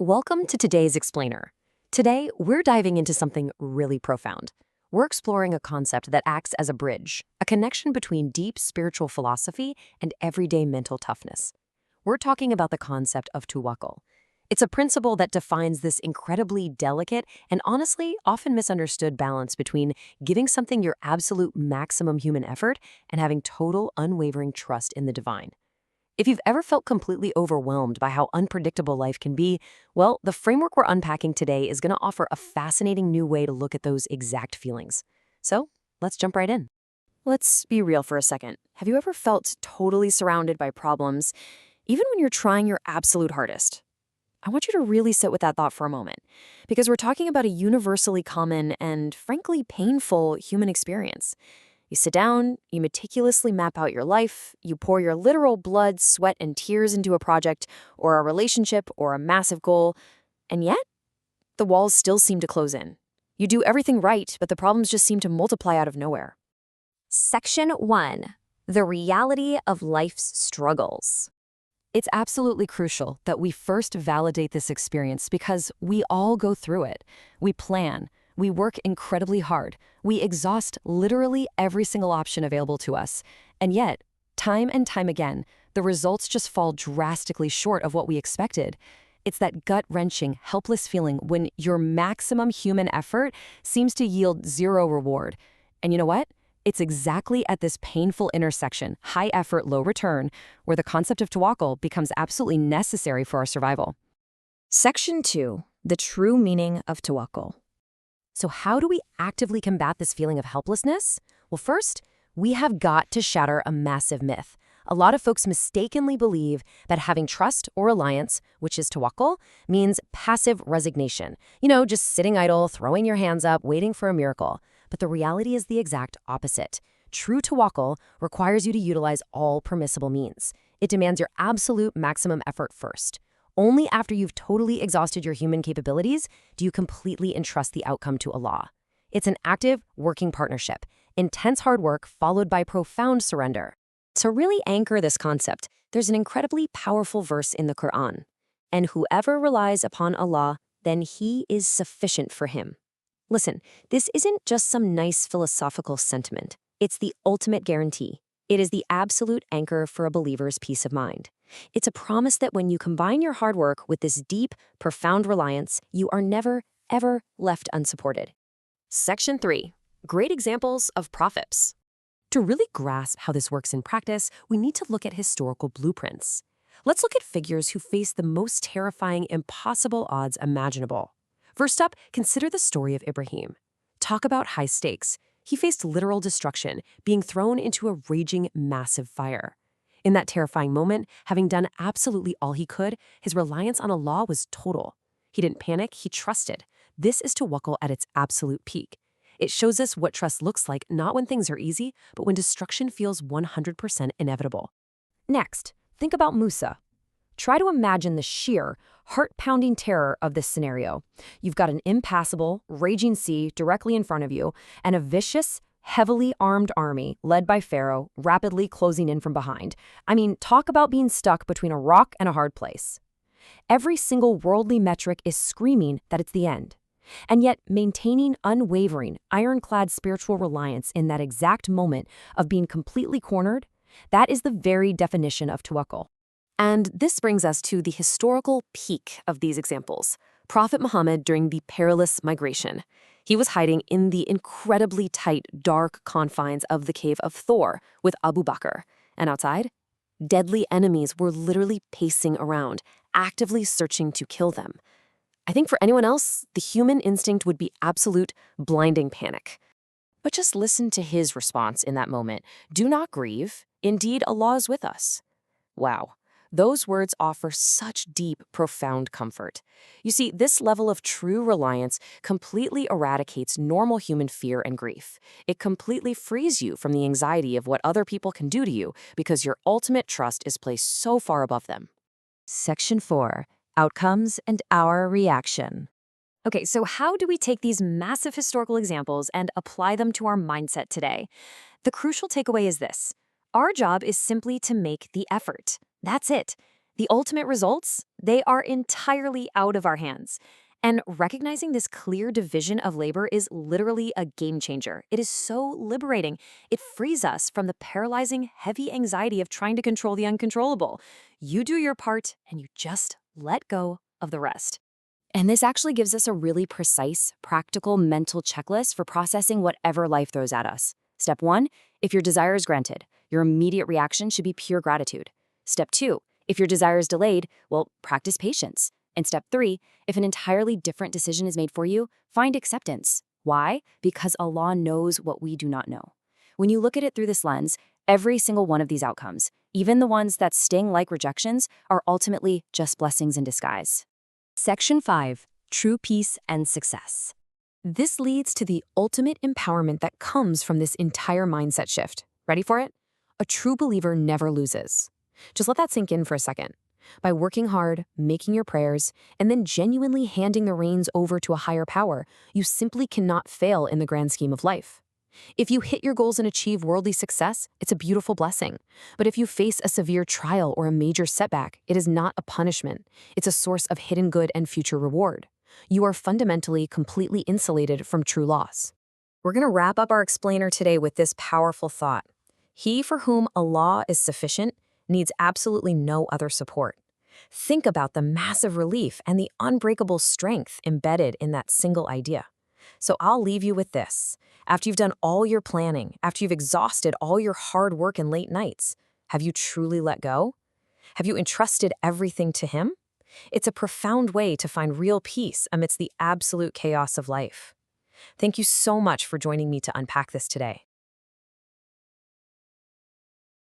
Welcome to today's Explainer. Today, we're diving into something really profound. We're exploring a concept that acts as a bridge, a connection between deep spiritual philosophy and everyday mental toughness. We're talking about the concept of tawakkul. It's a principle that defines this incredibly delicate and honestly often misunderstood balance between giving something your absolute maximum human effort and having total, unwavering trust in the divine. If you've ever felt completely overwhelmed by how unpredictable life can be, well, the framework we're unpacking today is going to offer a fascinating new way to look at those exact feelings. So, let's jump right in. Let's be real for a second. Have you ever felt totally surrounded by problems, even when you're trying your absolute hardest? I want you to really sit with that thought for a moment, because we're talking about a universally common and, frankly, painful human experience. You sit down, you meticulously map out your life, you pour your literal blood, sweat, and tears into a project, or a relationship, or a massive goal, and yet, the walls still seem to close in. You do everything right, but the problems just seem to multiply out of nowhere. Section 1. The reality of life's struggles. It's absolutely crucial that we first validate this experience because we all go through it. We plan. We work incredibly hard. We exhaust literally every single option available to us. And yet, time and time again, the results just fall drastically short of what we expected. It's that gut-wrenching, helpless feeling when your maximum human effort seems to yield zero reward. And you know what? It's exactly at this painful intersection, high effort, low return, where the concept of tawakkul becomes absolutely necessary for our survival. Section 2. The true meaning of tawakkul. So how do we actively combat this feeling of helplessness? Well, first, we have got to shatter a massive myth. A lot of folks mistakenly believe that having trust or reliance, which is tawakkul, means passive resignation. Just sitting idle, throwing your hands up, waiting for a miracle. But the reality is the exact opposite. True tawakkul requires you to utilize all permissible means. It demands your absolute maximum effort first. Only after you've totally exhausted your human capabilities do you completely entrust the outcome to Allah. It's an active, working partnership, intense hard work followed by profound surrender. To really anchor this concept, there's an incredibly powerful verse in the Quran. And whoever relies upon Allah, then He is sufficient for him. Listen, this isn't just some nice philosophical sentiment. It's the ultimate guarantee. It is the absolute anchor for a believer's peace of mind. It's a promise that when you combine your hard work with this deep, profound reliance, you are never, ever left unsupported. Section 3. Great examples of prophets. To really grasp how this works in practice, we need to look at historical blueprints. Let's look at figures who faced the most terrifying, impossible odds imaginable. First up, consider the story of Ibrahim. Talk about high stakes. He faced literal destruction, being thrown into a raging, massive fire. In that terrifying moment, having done absolutely all he could, his reliance on Allah was total. He didn't panic, he trusted. This is tawakkul at its absolute peak. It shows us what trust looks like not when things are easy, but when destruction feels 100% inevitable. Next, think about Musa. Try to imagine the sheer, heart-pounding terror of this scenario. You've got an impassable, raging sea directly in front of you, and a vicious, heavily armed army led by Pharaoh rapidly closing in from behind. Talk about being stuck between a rock and a hard place. Every single worldly metric is screaming that it's the end. And yet, maintaining unwavering, ironclad spiritual reliance in that exact moment of being completely cornered, that is the very definition of tawakkul. And this brings us to the historical peak of these examples. Prophet Muhammad during the perilous migration. He was hiding in the incredibly tight, dark confines of the cave of Thor with Abu Bakr. And outside, deadly enemies were literally pacing around, actively searching to kill them. I think for anyone else, the human instinct would be absolute, blinding panic. But just listen to his response in that moment. Do not grieve. Indeed, Allah is with us. Wow. Those words offer such deep, profound comfort. You see, this level of true reliance completely eradicates normal human fear and grief. It completely frees you from the anxiety of what other people can do to you because your ultimate trust is placed so far above them. Section 4. Outcomes and our reaction. Okay, so how do we take these massive historical examples and apply them to our mindset today? The crucial takeaway is this. Our job is simply to make the effort. That's it. The ultimate results, they are entirely out of our hands. And recognizing this clear division of labor is literally a game changer. It is so liberating. It frees us from the paralyzing, heavy anxiety of trying to control the uncontrollable. You do your part, and you just let go of the rest. And this actually gives us a really precise, practical mental checklist for processing whatever life throws at us. Step 1, if your desire is granted, your immediate reaction should be pure gratitude. Step 2, if your desire is delayed, well, practice patience. And step 3, if an entirely different decision is made for you, find acceptance. Why? Because Allah knows what we do not know. When you look at it through this lens, every single one of these outcomes, even the ones that sting like rejections, are ultimately just blessings in disguise. Section 5, True Peace and Success. This leads to the ultimate empowerment that comes from this entire mindset shift. Ready for it? A true believer never loses. Just let that sink in for a second. By working hard, making your prayers, and then genuinely handing the reins over to a higher power, you simply cannot fail in the grand scheme of life. If you hit your goals and achieve worldly success, it's a beautiful blessing. But if you face a severe trial or a major setback, it is not a punishment. It's a source of hidden good and future reward. You are fundamentally completely insulated from true loss. We're going to wrap up our explainer today with this powerful thought. He for whom Allah is sufficient needs absolutely no other support. Think about the massive relief and the unbreakable strength embedded in that single idea. So I'll leave you with this. After you've done all your planning, after you've exhausted all your hard work and late nights, have you truly let go? Have you entrusted everything to Him? It's a profound way to find real peace amidst the absolute chaos of life. Thank you so much for joining me to unpack this today.